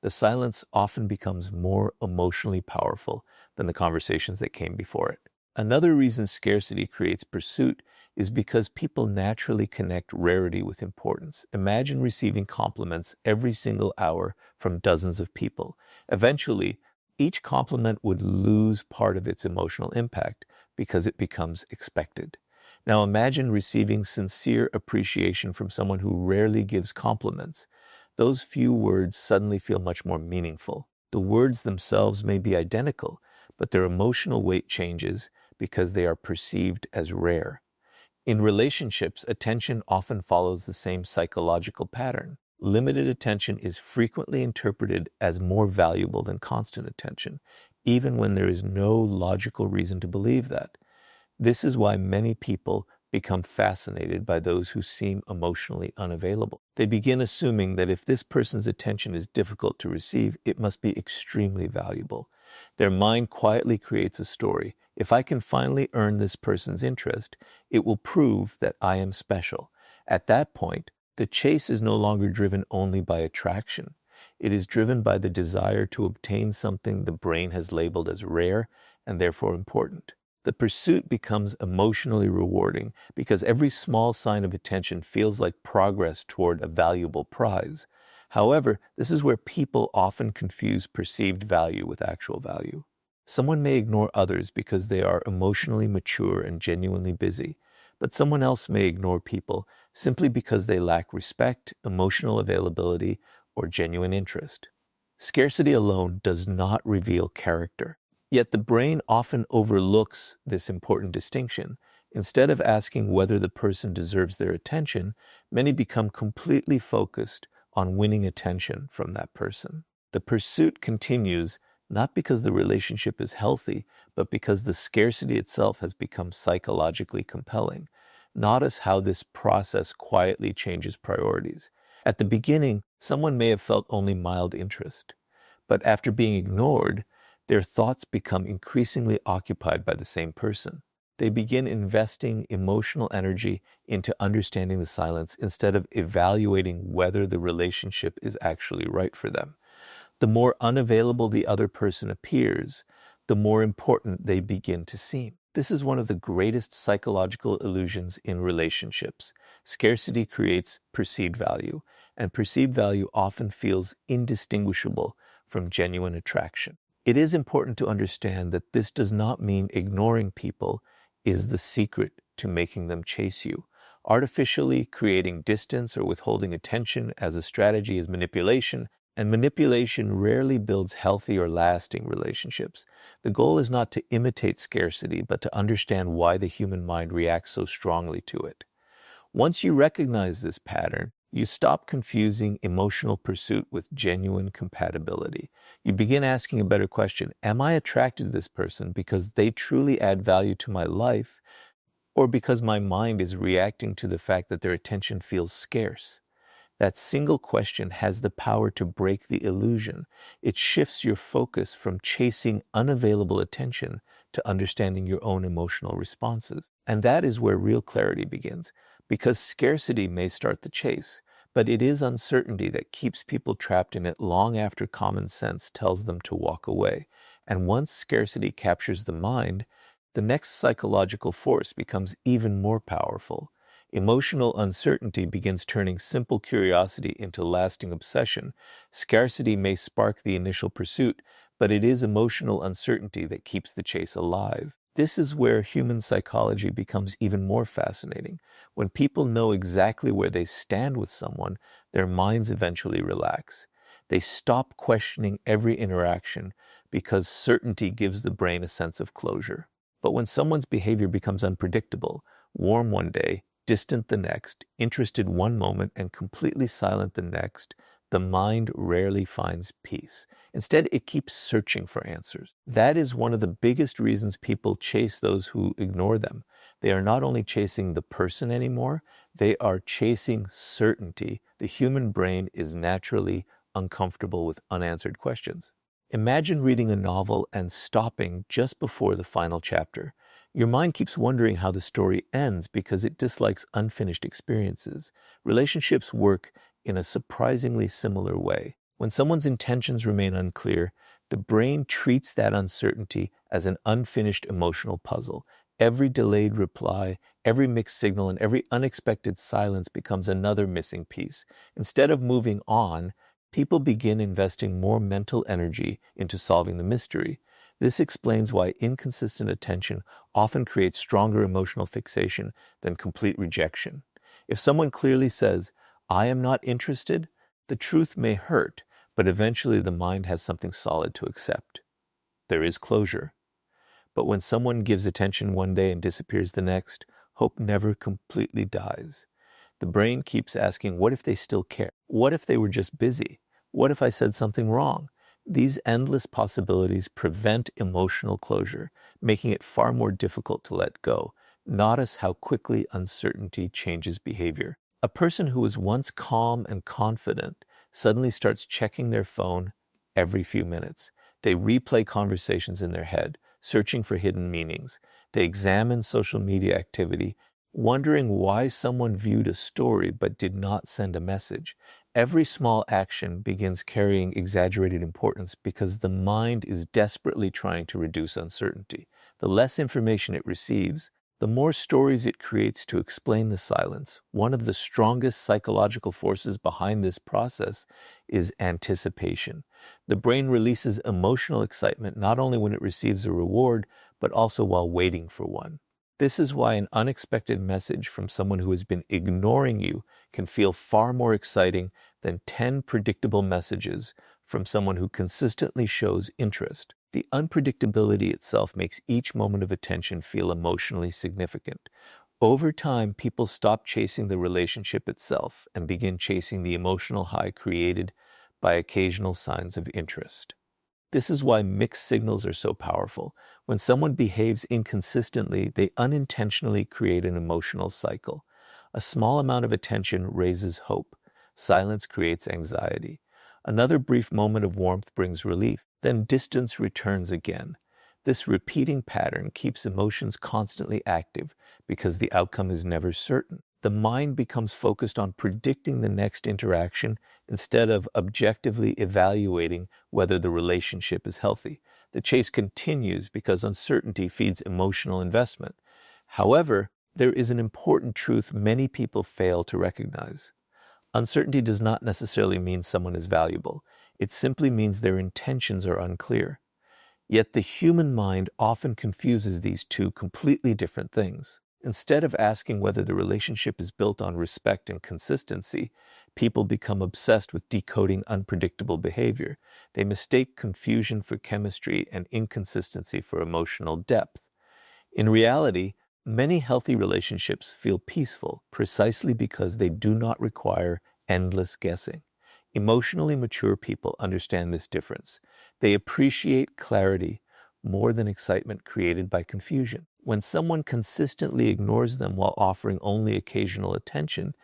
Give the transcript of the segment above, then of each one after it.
The silence often becomes more emotionally powerful than the conversations that came before it. Another reason scarcity creates pursuit is because people naturally connect rarity with importance. Imagine receiving compliments every single hour from dozens of people. Eventually, each compliment would lose part of its emotional impact because it becomes expected. Now imagine receiving sincere appreciation from someone who rarely gives compliments. Those few words suddenly feel much more meaningful. The words themselves may be identical, but their emotional weight changes because they are perceived as rare. In relationships, attention often follows the same psychological pattern. Limited attention is frequently interpreted as more valuable than constant attention, even when there is no logical reason to believe that. This is why many people become fascinated by those who seem emotionally unavailable. They begin assuming that if this person's attention is difficult to receive, it must be extremely valuable. Their mind quietly creates a story. If I can finally earn this person's interest, it will prove that I am special. At that point, the chase is no longer driven only by attraction. It is driven by the desire to obtain something the brain has labeled as rare and therefore important. The pursuit becomes emotionally rewarding because every small sign of attention feels like progress toward a valuable prize. However, this is where people often confuse perceived value with actual value. Someone may ignore others because they are emotionally mature and genuinely busy, but someone else may ignore people simply because they lack respect, emotional availability, or genuine interest. Scarcity alone does not reveal character. Yet the brain often overlooks this important distinction. Instead of asking whether the person deserves their attention, many become completely focused on winning attention from that person. The pursuit continues not because the relationship is healthy, but because the scarcity itself has become psychologically compelling. Notice how this process quietly changes priorities. At the beginning, someone may have felt only mild interest, but after being ignored, their thoughts become increasingly occupied by the same person. They begin investing emotional energy into understanding the silence instead of evaluating whether the relationship is actually right for them. The more unavailable the other person appears, the more important they begin to seem. This is one of the greatest psychological illusions in relationships. Scarcity creates perceived value, and perceived value often feels indistinguishable from genuine attraction. It is important to understand that this does not mean ignoring people is the secret to making them chase you. Artificially creating distance or withholding attention as a strategy is manipulation, and manipulation rarely builds healthy or lasting relationships. The goal is not to imitate scarcity, but to understand why the human mind reacts so strongly to it. Once you recognize this pattern, you stop confusing emotional pursuit with genuine compatibility. You begin asking a better question: am I attracted to this person because they truly add value to my life, or because my mind is reacting to the fact that their attention feels scarce? That single question has the power to break the illusion. It shifts your focus from chasing unavailable attention to understanding your own emotional responses. And that is where real clarity begins, because scarcity may start the chase, but it is uncertainty that keeps people trapped in it long after common sense tells them to walk away. And once scarcity captures the mind, the next psychological force becomes even more powerful. Emotional uncertainty begins turning simple curiosity into lasting obsession. Scarcity may spark the initial pursuit, but it is emotional uncertainty that keeps the chase alive. This is where human psychology becomes even more fascinating. When people know exactly where they stand with someone, their minds eventually relax. They stop questioning every interaction because certainty gives the brain a sense of closure. But when someone's behavior becomes unpredictable, warm one day, distant the next, interested one moment, and completely silent the next, the mind rarely finds peace. Instead, it keeps searching for answers. That is one of the biggest reasons people chase those who ignore them. They are not only chasing the person anymore, they are chasing certainty. The human brain is naturally uncomfortable with unanswered questions. Imagine reading a novel and stopping just before the final chapter. Your mind keeps wondering how the story ends because it dislikes unfinished experiences. Relationships work in a surprisingly similar way. When someone's intentions remain unclear, the brain treats that uncertainty as an unfinished emotional puzzle. Every delayed reply, every mixed signal, and every unexpected silence becomes another missing piece. Instead of moving on, people begin investing more mental energy into solving the mystery. This explains why inconsistent attention often creates stronger emotional fixation than complete rejection. If someone clearly says, "I am not interested," the truth may hurt, but eventually the mind has something solid to accept. There is closure. But when someone gives attention one day and disappears the next, hope never completely dies. The brain keeps asking, what if they still care? What if they were just busy? What if I said something wrong? These endless possibilities prevent emotional closure, making it far more difficult to let go. Notice how quickly uncertainty changes behavior. A person who was once calm and confident suddenly starts checking their phone every few minutes. They replay conversations in their head, searching for hidden meanings. They examine social media activity, wondering why someone viewed a story but did not send a message. Every small action begins carrying exaggerated importance because the mind is desperately trying to reduce uncertainty. The less information it receives, the more stories it creates to explain the silence. One of the strongest psychological forces behind this process is anticipation. The brain releases emotional excitement not only when it receives a reward, but also while waiting for one. This is why an unexpected message from someone who has been ignoring you can feel far more exciting than 10 predictable messages from someone who consistently shows interest. The unpredictability itself makes each moment of attention feel emotionally significant. Over time, people stop chasing the relationship itself and begin chasing the emotional high created by occasional signs of interest. This is why mixed signals are so powerful. When someone behaves inconsistently, they unintentionally create an emotional cycle. A small amount of attention raises hope. Silence creates anxiety. Another brief moment of warmth brings relief. Then distance returns again. This repeating pattern keeps emotions constantly active because the outcome is never certain. The mind becomes focused on predicting the next interaction instead of objectively evaluating whether the relationship is healthy. The chase continues because uncertainty feeds emotional investment. However, there is an important truth many people fail to recognize. Uncertainty does not necessarily mean someone is valuable. It simply means their intentions are unclear. Yet the human mind often confuses these two completely different things. Instead of asking whether the relationship is built on respect and consistency, people become obsessed with decoding unpredictable behavior. They mistake confusion for chemistry and inconsistency for emotional depth. In reality, many healthy relationships feel peaceful precisely because they do not require endless guessing. Emotionally mature people understand this difference. They appreciate clarity more than excitement created by confusion. When someone consistently ignores them while offering only occasional attention,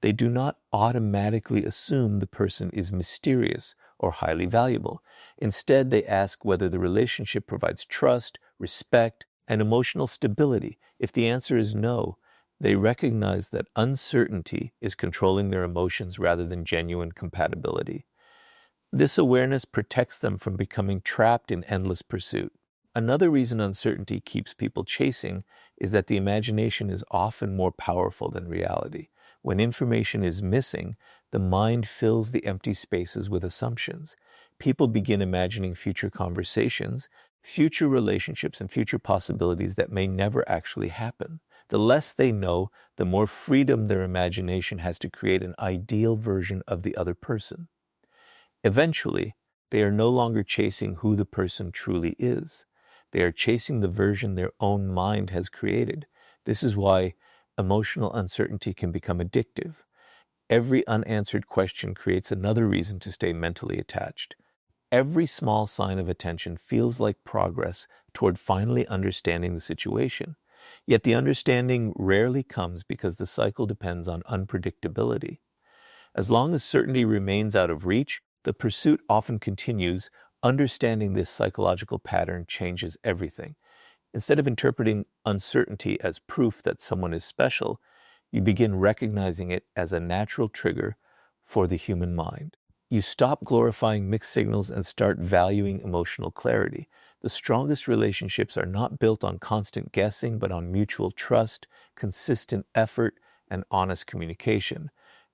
they do not automatically assume the person is mysterious or highly valuable. Instead, they ask whether the relationship provides trust, respect, and emotional stability. If the answer is no, they recognize that uncertainty is controlling their emotions rather than genuine compatibility. This awareness protects them from becoming trapped in endless pursuit. Another reason uncertainty keeps people chasing is that the imagination is often more powerful than reality. When information is missing, the mind fills the empty spaces with assumptions. People begin imagining future conversations, future relationships, and future possibilities that may never actually happen. The less they know, the more freedom their imagination has to create an ideal version of the other person. Eventually, they are no longer chasing who the person truly is. They are chasing the version their own mind has created. This is why emotional uncertainty can become addictive. Every unanswered question creates another reason to stay mentally attached. Every small sign of attention feels like progress toward finally understanding the situation. Yet the understanding rarely comes because the cycle depends on unpredictability. As long as certainty remains out of reach, the pursuit often continues. Understanding this psychological pattern changes everything. Instead of interpreting uncertainty as proof that someone is special, you begin recognizing it as a natural trigger for the human mind. You stop glorifying mixed signals and start valuing emotional clarity. The strongest relationships are not built on constant guessing, but on mutual trust, consistent effort, and honest communication.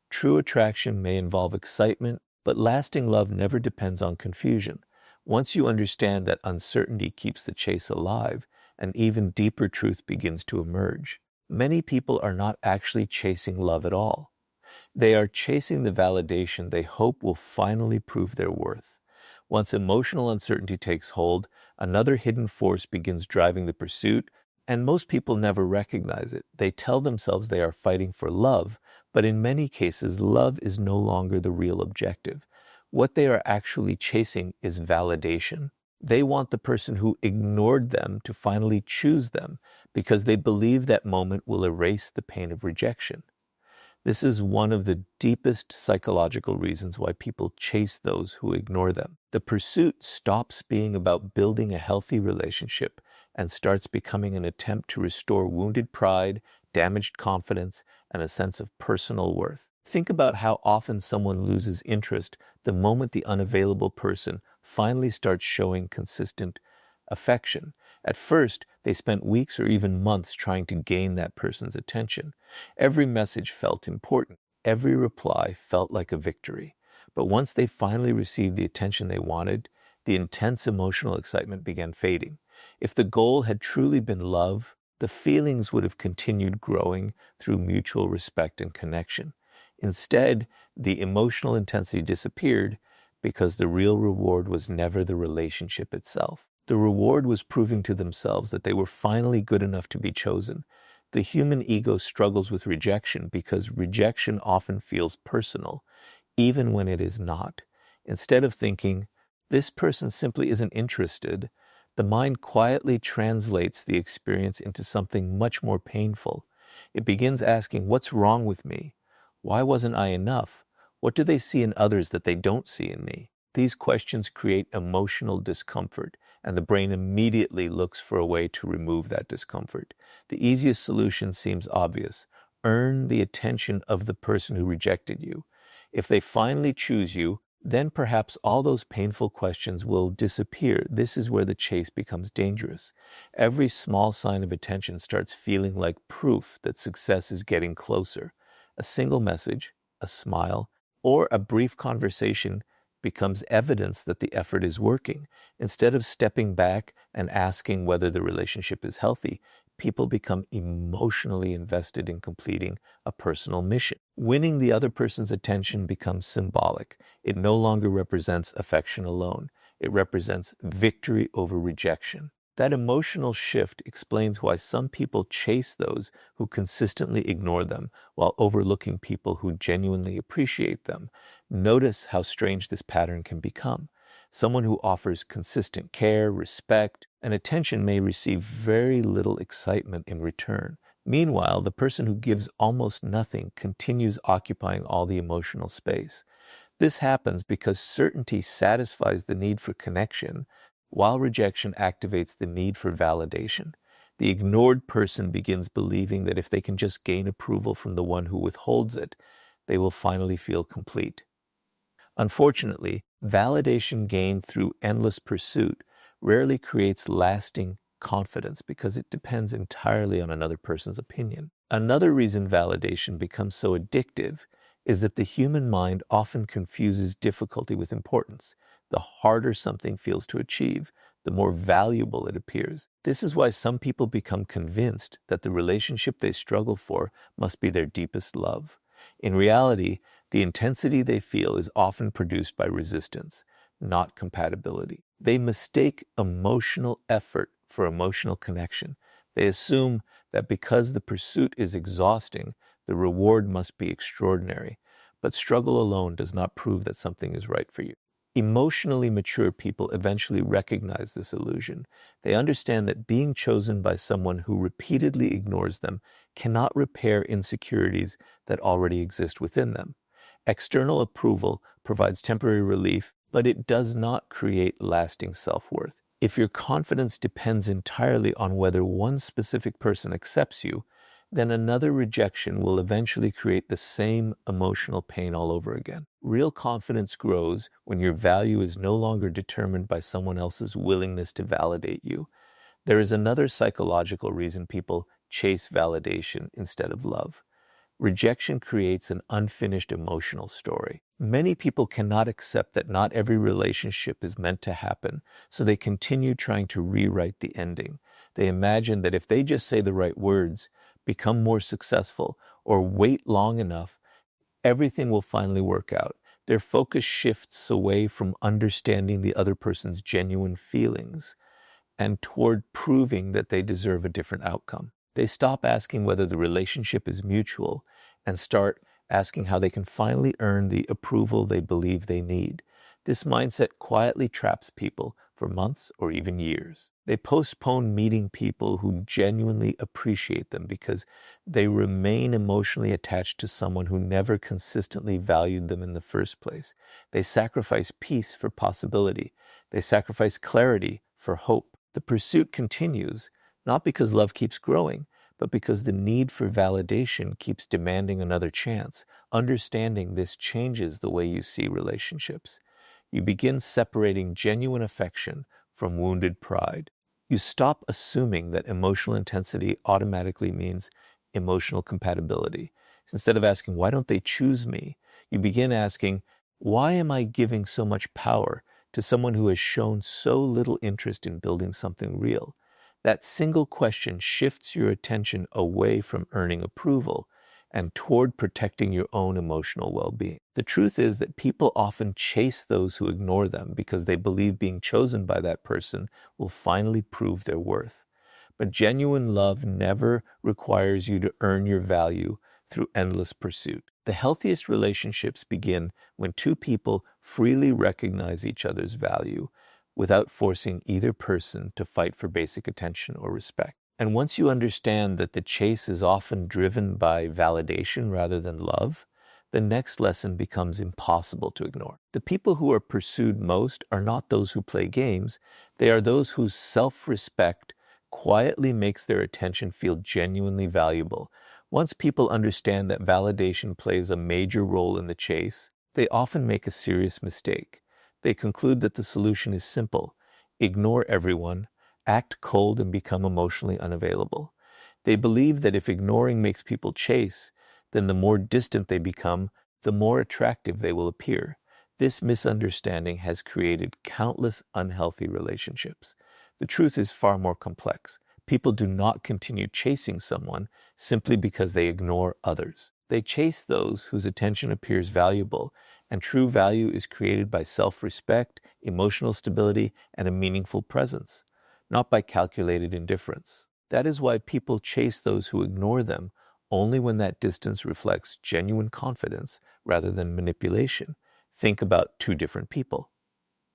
True attraction may involve excitement, but lasting love never depends on confusion. Once you understand that uncertainty keeps the chase alive, an even deeper truth begins to emerge. Many people are not actually chasing love at all. They are chasing the validation they hope will finally prove their worth. Once emotional uncertainty takes hold, another hidden force begins driving the pursuit, and most people never recognize it. They tell themselves they are fighting for love, but in many cases, love is no longer the real objective. What they are actually chasing is validation. They want the person who ignored them to finally choose them because they believe that moment will erase the pain of rejection. This is one of the deepest psychological reasons why people chase those who ignore them. The pursuit stops being about building a healthy relationship and starts becoming an attempt to restore wounded pride, damaged confidence, and a sense of personal worth. Think about how often someone loses interest the moment the unavailable person finally starts showing consistent affection. At first, they spent weeks or even months trying to gain that person's attention. Every message felt important. Every reply felt like a victory. But once they finally received the attention they wanted, the intense emotional excitement began fading. If the goal had truly been love, the feelings would have continued growing through mutual respect and connection. Instead, the emotional intensity disappeared because the real reward was never the relationship itself. The reward was proving to themselves that they were finally good enough to be chosen. The human ego struggles with rejection because rejection often feels personal, even when it is not. Instead of thinking, this person simply isn't interested, the mind quietly translates the experience into something much more painful. It begins asking, what's wrong with me? Why wasn't I enough? What do they see in others that they don't see in me? These questions create emotional discomfort, and the brain immediately looks for a way to remove that discomfort. The easiest solution seems obvious. Earn the attention of the person who rejected you. If they finally choose you, then perhaps all those painful questions will disappear. This is where the chase becomes dangerous. Every small sign of attention starts feeling like proof that success is getting closer. A single message, a smile, or a brief conversation becomes evidence that the effort is working. Instead of stepping back and asking whether the relationship is healthy, people become emotionally invested in completing a personal mission. Winning the other person's attention becomes symbolic. It no longer represents affection alone. It represents victory over rejection. That emotional shift explains why some people chase those who consistently ignore them while overlooking people who genuinely appreciate them. Notice how strange this pattern can become. Someone who offers consistent care, respect, and attention may receive very little excitement in return. Meanwhile, the person who gives almost nothing continues occupying all the emotional space. This happens because certainty satisfies the need for connection, while rejection activates the need for validation. The ignored person begins believing that if they can just gain approval from the one who withholds it, they will finally feel complete. Unfortunately, validation gained through endless pursuit rarely creates lasting confidence because it depends entirely on another person's opinion. Another reason validation becomes so addictive is that the human mind often confuses difficulty with importance. The harder something feels to achieve, the more valuable it appears. This is why some people become convinced that the relationship they struggle for must be their deepest love. In reality, the intensity they feel is often produced by resistance, not compatibility. They mistake emotional effort for emotional connection. They assume that because the pursuit is exhausting, the reward must be extraordinary. But struggle alone does not prove that something is right for you. Emotionally mature people eventually recognize this illusion. They understand that being chosen by someone who repeatedly ignores them cannot repair insecurities that already exist within them. External approval provides temporary relief, but it does not create lasting self-worth. If your confidence depends entirely on whether one specific person accepts you, then another rejection will eventually create the same emotional pain all over again. Real confidence grows when your value is no longer determined by someone else's willingness to validate you. There is another psychological reason people chase validation instead of love. Rejection creates an unfinished emotional story. Many people cannot accept that not every relationship is meant to happen, so they continue trying to rewrite the ending. They imagine that if they just say the right words, become more successful, or wait long enough, everything will finally work out. Their focus shifts away from understanding the other person's genuine feelings and toward proving that they deserve a different outcome. They stop asking whether the relationship is mutual and start asking how they can finally earn the approval they believe they need. This mindset quietly traps people for months or even years. They postpone meeting people who genuinely appreciate them because they remain emotionally attached to someone who never consistently valued them in the first place. They sacrifice peace for possibility. They sacrifice clarity for hope. The pursuit continues, not because love keeps growing, but because the need for validation keeps demanding another chance. Understanding this changes the way you see relationships. You begin separating genuine affection from wounded pride. You stop assuming that emotional intensity automatically means emotional compatibility. Instead of asking, why don't they choose me? You begin asking, why am I giving so much power to someone who has shown so little interest in building something real? That single question shifts your attention away from earning approval and toward protecting your own emotional well-being. The truth is that people often chase those who ignore them because they believe being chosen by that person will finally prove their worth. But genuine love never requires you to earn your value through endless pursuit. The healthiest relationships begin when two people freely recognize each other's value without forcing either person to fight for basic attention or respect. And once you understand that the chase is often driven by validation rather than love, the next lesson becomes impossible to ignore. The people who are pursued most are not those who play games. They are those whose self-respect quietly makes their attention feel genuinely valuable. Once people understand that validation plays a major role in the chase, they often make a serious mistake. They conclude that the solution is simple: ignore everyone, act cold, and become emotionally unavailable. They believe that if ignoring makes people chase, then the more distant they become, the more attractive they will appear. This misunderstanding has created countless unhealthy relationships. The truth is far more complex. People do not continue chasing someone simply because they ignore others. They chase those whose attention appears valuable, and true value is created by self-respect, emotional stability, and a meaningful presence, not by calculated indifference. That is why people chase those who ignore them only when that distance reflects genuine confidence rather than manipulation. Think about two different people.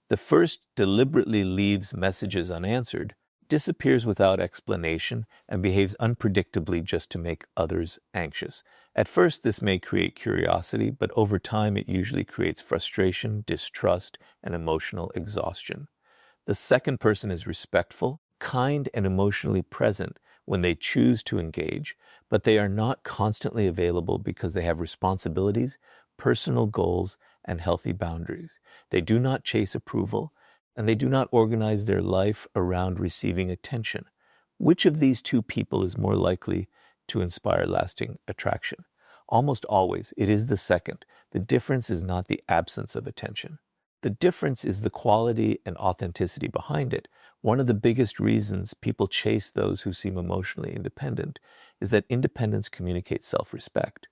The first deliberately leaves messages unanswered, disappears without explanation, and behaves unpredictably just to make others anxious. At first, this may create curiosity, but over time it usually creates frustration, distrust, and emotional exhaustion. The second person is respectful, kind, and emotionally present when they choose to engage, but they are not constantly available because they have responsibilities, personal goals, and healthy boundaries. They do not chase approval, and they do not organize their life around receiving attention. Which of these two people is more likely to inspire lasting attraction? Almost always, it is the second. The difference is not the absence of attention. The difference is the quality and authenticity behind it. One of the biggest reasons people chase those who seem emotionally independent is that independence communicates self-respect.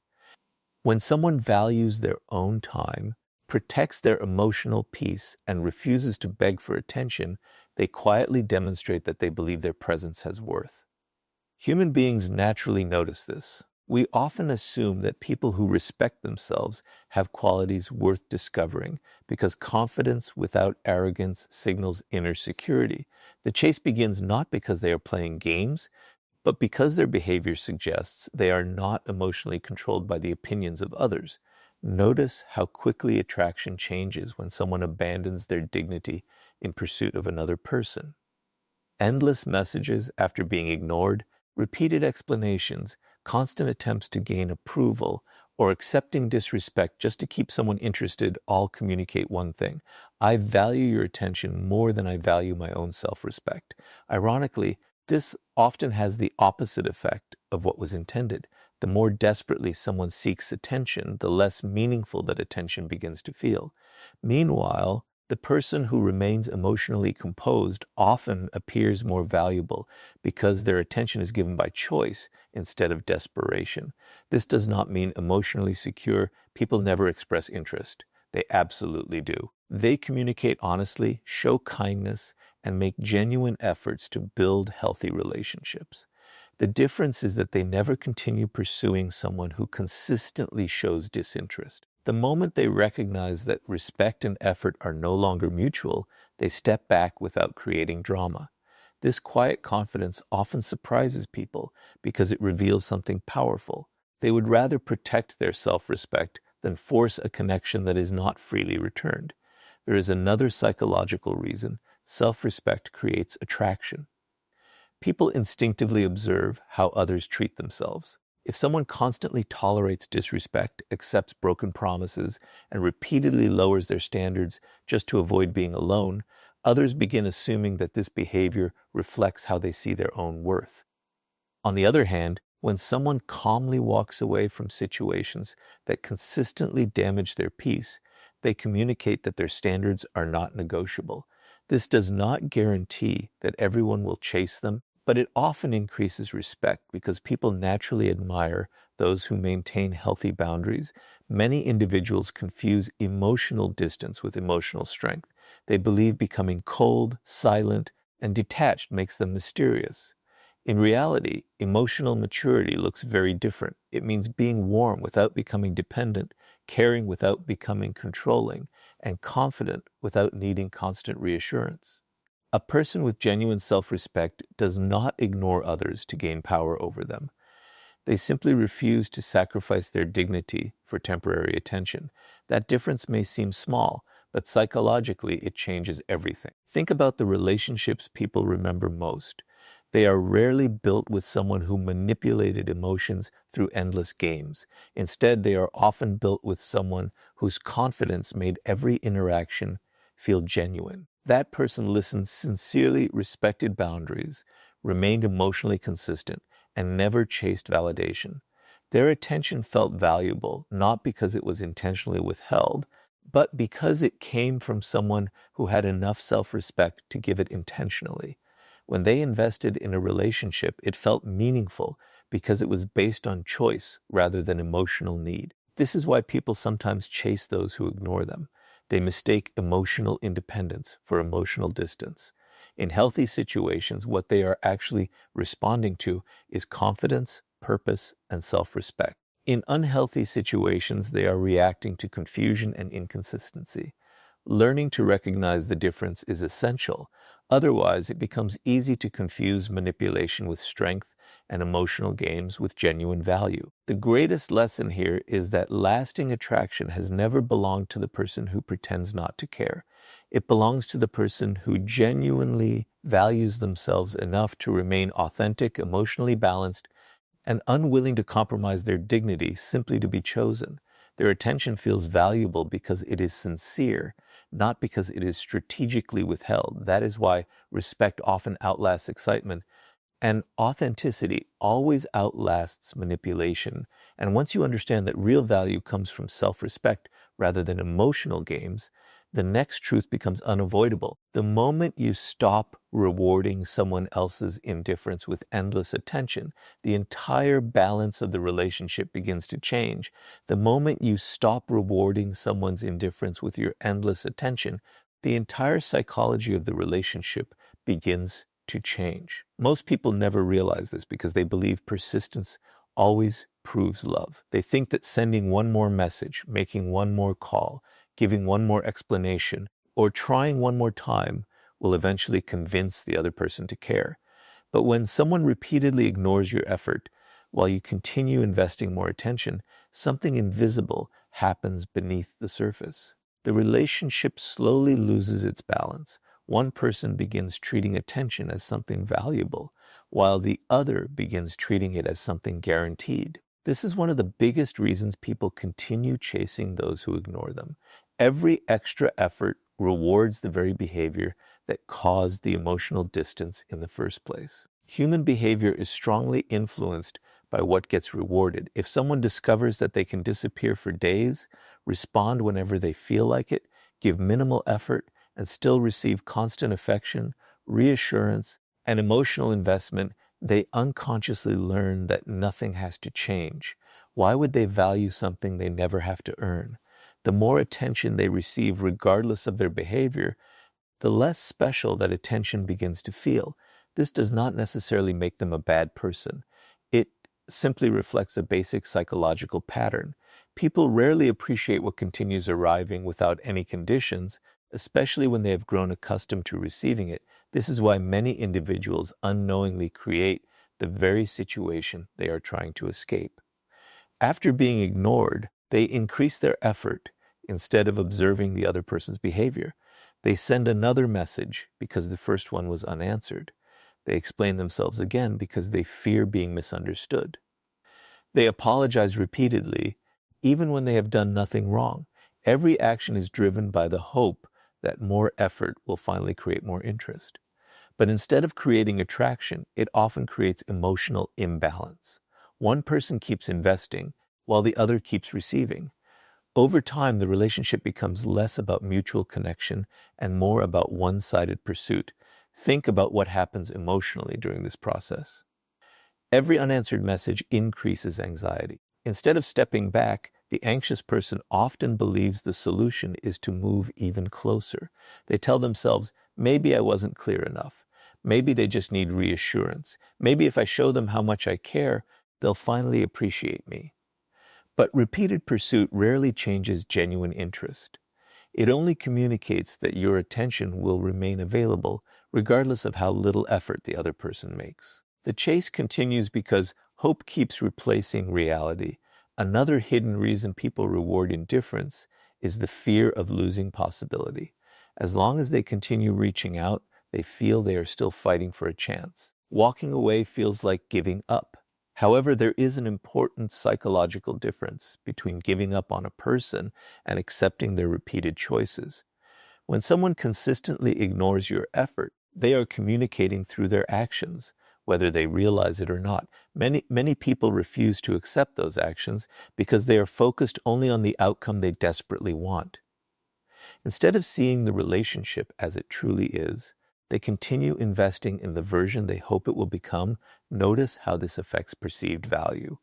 When someone values their own time, protects their emotional peace, and refuses to beg for attention, they quietly demonstrate that they believe their presence has worth. Human beings naturally notice this. We often assume that people who respect themselves have qualities worth discovering because confidence without arrogance signals inner security. The chase begins not because they are playing games, but because their behavior suggests they are not emotionally controlled by the opinions of others. Notice how quickly attraction changes when someone abandons their dignity in pursuit of another person. Endless messages after being ignored, repeated explanations, constant attempts to gain approval, or accepting disrespect just to keep someone interested all communicate one thing: I value your attention more than I value my own self-respect. Ironically, this often has the opposite effect of what was intended. The more desperately someone seeks attention, the less meaningful that attention begins to feel. Meanwhile, the person who remains emotionally composed often appears more valuable because their attention is given by choice instead of desperation. This does not mean emotionally secure people never express interest. They absolutely do. They communicate honestly, show kindness, and make genuine efforts to build healthy relationships. The difference is that they never continue pursuing someone who consistently shows disinterest. The moment they recognize that respect and effort are no longer mutual, they step back without creating drama. This quiet confidence often surprises people because it reveals something powerful. They would rather protect their self-respect than force a connection that is not freely returned. There is another psychological reason: self-respect creates attraction. People instinctively observe how others treat themselves. If someone constantly tolerates disrespect, accepts broken promises, and repeatedly lowers their standards just to avoid being alone, others begin assuming that this behavior reflects how they see their own worth. On the other hand, when someone calmly walks away from situations that consistently damage their peace, they communicate that their standards are not negotiable. This does not guarantee that everyone will chase them, but it often increases respect because people naturally admire those who maintain healthy boundaries. Many individuals confuse emotional distance with emotional strength. They believe becoming cold, silent, and detached makes them mysterious. In reality, emotional maturity looks very different. It means being warm without becoming dependent, caring without becoming controlling, and confident without needing constant reassurance. A person with genuine self-respect does not ignore others to gain power over them. They simply refuse to sacrifice their dignity for temporary attention. That difference may seem small, but psychologically it changes everything. Think about the relationships people remember most. They are rarely built with someone who manipulated emotions through endless games. Instead, they are often built with someone whose confidence made every interaction feel genuine. That person listened sincerely, respected boundaries, remained emotionally consistent, and never chased validation. Their attention felt valuable, not because it was intentionally withheld, but because it came from someone who had enough self-respect to give it intentionally. When they invested in a relationship, it felt meaningful because it was based on choice rather than emotional need. This is why people sometimes chase those who ignore them. They mistake emotional independence for emotional distance. In healthy situations, what they are actually responding to is confidence, purpose, and self-respect. In unhealthy situations, they are reacting to confusion and inconsistency. Learning to recognize the difference is essential. Otherwise, it becomes easy to confuse manipulation with strength and emotional games with genuine value. The greatest lesson here is that lasting attraction has never belonged to the person who pretends not to care. It belongs to the person who genuinely values themselves enough to remain authentic, emotionally balanced, and unwilling to compromise their dignity simply to be chosen. Their attention feels valuable because it is sincere, not because it is strategically withheld. That is why respect often outlasts excitement, and authenticity always outlasts manipulation. And once you understand that real value comes from self-respect rather than emotional games, the next truth becomes unavoidable. The moment you stop rewarding someone else's indifference with endless attention, the entire balance of the relationship begins to change. The moment you stop rewarding someone's indifference with your endless attention, the entire psychology of the relationship begins to change. Most people never realize this because they believe persistence always proves love. They think that sending one more message, making one more call, giving one more explanation, or trying one more time will eventually convince the other person to care. But when someone repeatedly ignores your effort while you continue investing more attention, something invisible happens beneath the surface. The relationship slowly loses its balance. One person begins treating attention as something valuable, while the other begins treating it as something guaranteed. This is one of the biggest reasons people continue chasing those who ignore them. Every extra effort rewards the very behavior that caused the emotional distance in the first place. Human behavior is strongly influenced by what gets rewarded. If someone discovers that they can disappear for days, respond whenever they feel like it, give minimal effort, and still receive constant affection, reassurance, and emotional investment, they unconsciously learn that nothing has to change. Why would they value something they never have to earn? The more attention they receive, regardless of their behavior, the less special that attention begins to feel. This does not necessarily make them a bad person. It simply reflects a basic psychological pattern. People rarely appreciate what continues arriving without any conditions, especially when they have grown accustomed to receiving it. This is why many individuals unknowingly create the very situation they are trying to escape. After being ignored, they increase their effort instead of observing the other person's behavior. They send another message because the first one was unanswered. They explain themselves again because they fear being misunderstood. They apologize repeatedly, even when they have done nothing wrong. Every action is driven by the hope that more effort will finally create more interest. But instead of creating attraction, it often creates emotional imbalance. One person keeps investing while the other keeps receiving. Over time, the relationship becomes less about mutual connection and more about one-sided pursuit. Think about what happens emotionally during this process. Every unanswered message increases anxiety. Instead of stepping back, the anxious person often believes the solution is to move even closer. They tell themselves, maybe I wasn't clear enough. Maybe they just need reassurance. Maybe if I show them how much I care, they'll finally appreciate me. But repeated pursuit rarely changes genuine interest. It only communicates that your attention will remain available regardless of how little effort the other person makes. The chase continues because hope keeps replacing reality. Another hidden reason people reward indifference is the fear of losing possibility. As long as they continue reaching out, they feel they are still fighting for a chance. Walking away feels like giving up. However, there is an important psychological difference between giving up on a person and accepting their repeated choices. When someone consistently ignores your effort, they are communicating through their actions, whether they realize it or not. Many people refuse to accept those actions because they are focused only on the outcome they desperately want. Instead of seeing the relationship as it truly is, they continue investing in the version they hope it will become. Notice how this affects perceived value.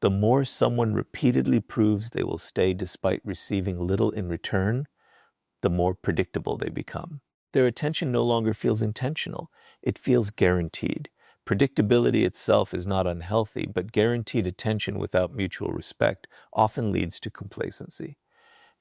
The more someone repeatedly proves they will stay despite receiving little in return, the more predictable they become. Their attention no longer feels intentional. It feels guaranteed. Predictability itself is not unhealthy, but guaranteed attention without mutual respect often leads to complacency.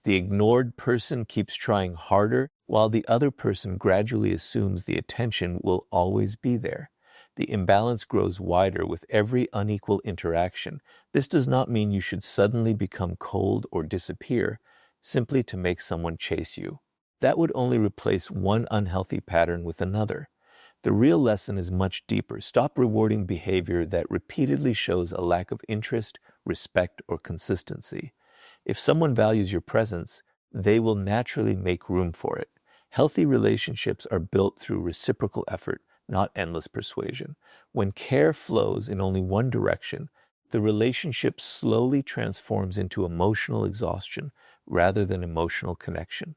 The ignored person keeps trying harder, while the other person gradually assumes the attention will always be there. The imbalance grows wider with every unequal interaction. This does not mean you should suddenly become cold or disappear, simply to make someone chase you. That would only replace one unhealthy pattern with another. The real lesson is much deeper. Stop rewarding behavior that repeatedly shows a lack of interest, respect, or consistency. If someone values your presence, they will naturally make room for it. Healthy relationships are built through reciprocal effort, not endless persuasion. When care flows in only one direction, the relationship slowly transforms into emotional exhaustion rather than emotional connection.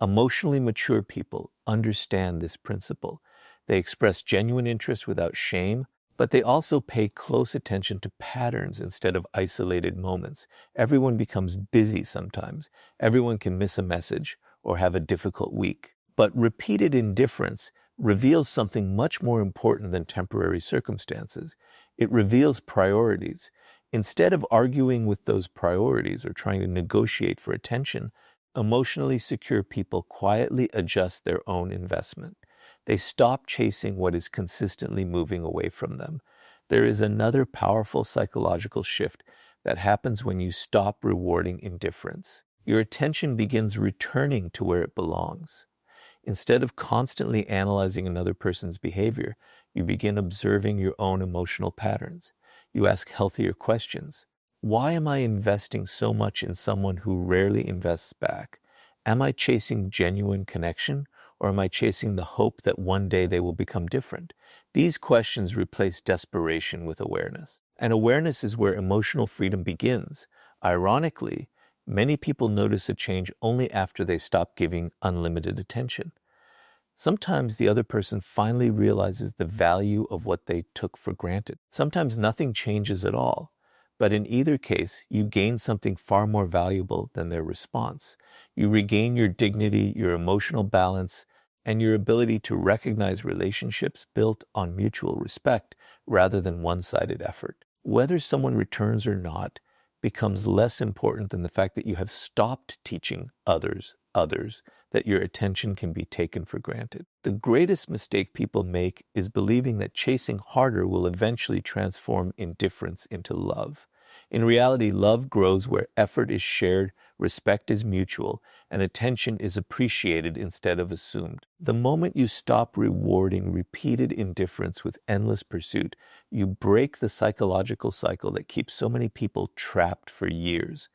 Emotionally mature people understand this principle. They express genuine interest without shame, but they also pay close attention to patterns instead of isolated moments. Everyone becomes busy sometimes. Everyone can miss a message or have a difficult week. But repeated indifference reveals something much more important than temporary circumstances. It reveals priorities. Instead of arguing with those priorities or trying to negotiate for attention, emotionally secure people quietly adjust their own investment. They stop chasing what is consistently moving away from them. There is another powerful psychological shift that happens when you stop rewarding indifference. Your attention begins returning to where it belongs. Instead of constantly analyzing another person's behavior, you begin observing your own emotional patterns. You ask healthier questions. Why am I investing so much in someone who rarely invests back? Am I chasing genuine connection, or am I chasing the hope that one day they will become different? These questions replace desperation with awareness. And awareness is where emotional freedom begins. Ironically, many people notice a change only after they stop giving unlimited attention. Sometimes the other person finally realizes the value of what they took for granted. Sometimes nothing changes at all. But in either case, you gain something far more valuable than their response. You regain your dignity, your emotional balance, and your ability to recognize relationships built on mutual respect rather than one-sided effort. Whether someone returns or not becomes less important than the fact that you have stopped teaching others that your attention can be taken for granted. The greatest mistake people make is believing that chasing harder will eventually transform indifference into love. In reality, love grows where effort is shared, respect is mutual, and attention is appreciated instead of assumed. The moment you stop rewarding repeated indifference with endless pursuit, you break the psychological cycle that keeps so many people trapped for years.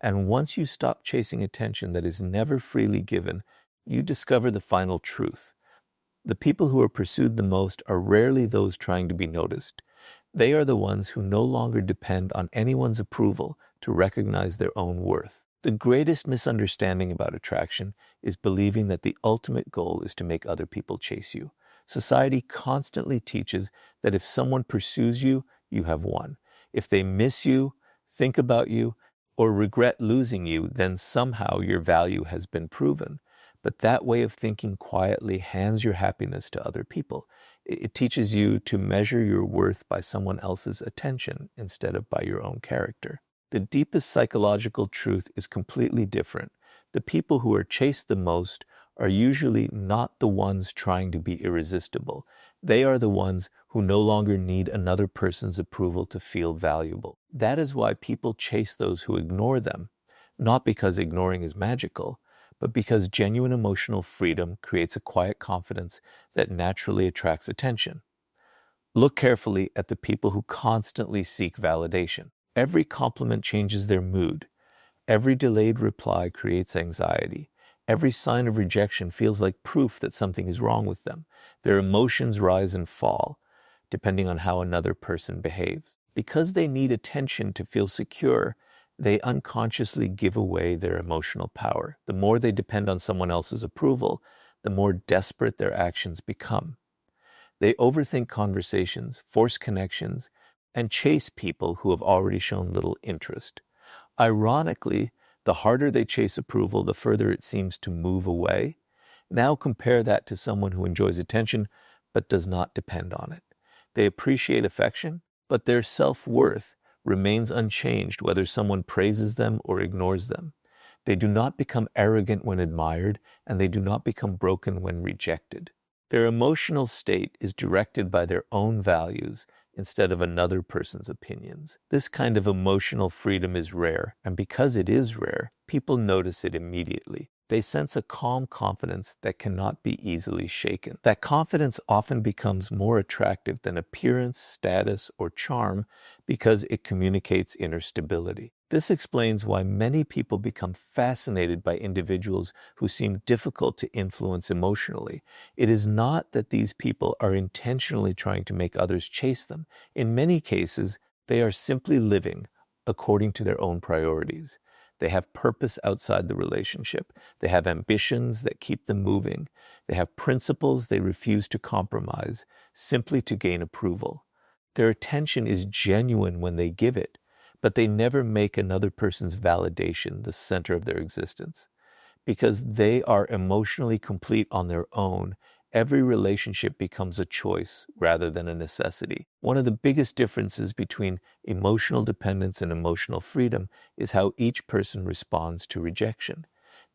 And once you stop chasing attention that is never freely given, you discover the final truth. The people who are pursued the most are rarely those trying to be noticed. They are the ones who no longer depend on anyone's approval to recognize their own worth. The greatest misunderstanding about attraction is believing that the ultimate goal is to make other people chase you. Society constantly teaches that if someone pursues you, you have won. If they miss you, think about you, or regret losing you, then somehow your value has been proven. But that way of thinking quietly hands your happiness to other people. It teaches you to measure your worth by someone else's attention instead of by your own character. The deepest psychological truth is completely different. The people who are chased the most are usually not the ones trying to be irresistible. They are the ones who no longer need another person's approval to feel valuable. That is why people chase those who ignore them, not because ignoring is magical, but because genuine emotional freedom creates a quiet confidence that naturally attracts attention. Look carefully at the people who constantly seek validation. Every compliment changes their mood. Every delayed reply creates anxiety. Every sign of rejection feels like proof that something is wrong with them. Their emotions rise and fall, depending on how another person behaves. Because they need attention to feel secure, they unconsciously give away their emotional power. The more they depend on someone else's approval, the more desperate their actions become. They overthink conversations, force connections, and chase people who have already shown little interest. Ironically, the harder they chase approval, the further it seems to move away. Now compare that to someone who enjoys attention but does not depend on it. They appreciate affection, but their self-worth remains unchanged whether someone praises them or ignores them. They do not become arrogant when admired, and they do not become broken when rejected. Their emotional state is directed by their own values instead of another person's opinions. This kind of emotional freedom is rare, and because it is rare, people notice it immediately. They sense a calm confidence that cannot be easily shaken. That confidence often becomes more attractive than appearance, status, or charm because it communicates inner stability. This explains why many people become fascinated by individuals who seem difficult to influence emotionally. It is not that these people are intentionally trying to make others chase them. In many cases, they are simply living according to their own priorities. They have purpose outside the relationship. They have ambitions that keep them moving. They have principles they refuse to compromise simply to gain approval. Their attention is genuine when they give it, but they never make another person's validation the center of their existence. Because they are emotionally complete on their own, every relationship becomes a choice rather than a necessity. One of the biggest differences between emotional dependence and emotional freedom is how each person responds to rejection.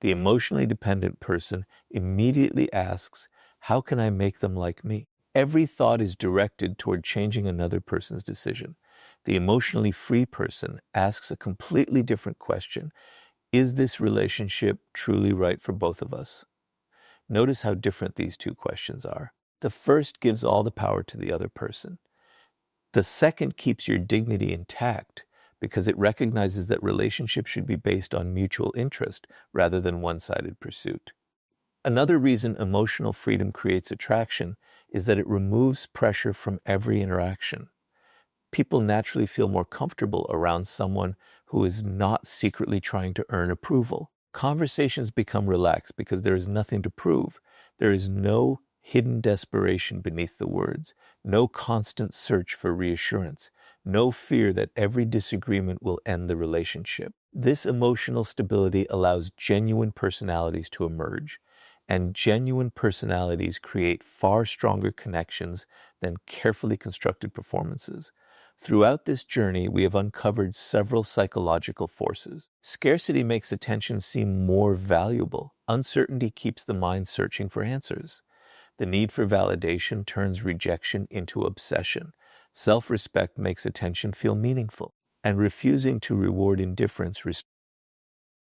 The emotionally dependent person immediately asks, "How can I make them like me?" Every thought is directed toward changing another person's decision. The emotionally free person asks a completely different question. Is this relationship truly right for both of us? Notice how different these two questions are. The first gives all the power to the other person. The second keeps your dignity intact because it recognizes that relationships should be based on mutual interest rather than one-sided pursuit. Another reason emotional freedom creates attraction is that it removes pressure from every interaction. People naturally feel more comfortable around someone who is not secretly trying to earn approval. Conversations become relaxed because there is nothing to prove. There is no hidden desperation beneath the words, no constant search for reassurance, no fear that every disagreement will end the relationship. This emotional stability allows genuine personalities to emerge, and genuine personalities create far stronger connections than carefully constructed performances. Throughout this journey, we have uncovered several psychological forces. Scarcity makes attention seem more valuable. Uncertainty keeps the mind searching for answers. The need for validation turns rejection into obsession. Self-respect makes attention feel meaningful. And refusing to reward indifference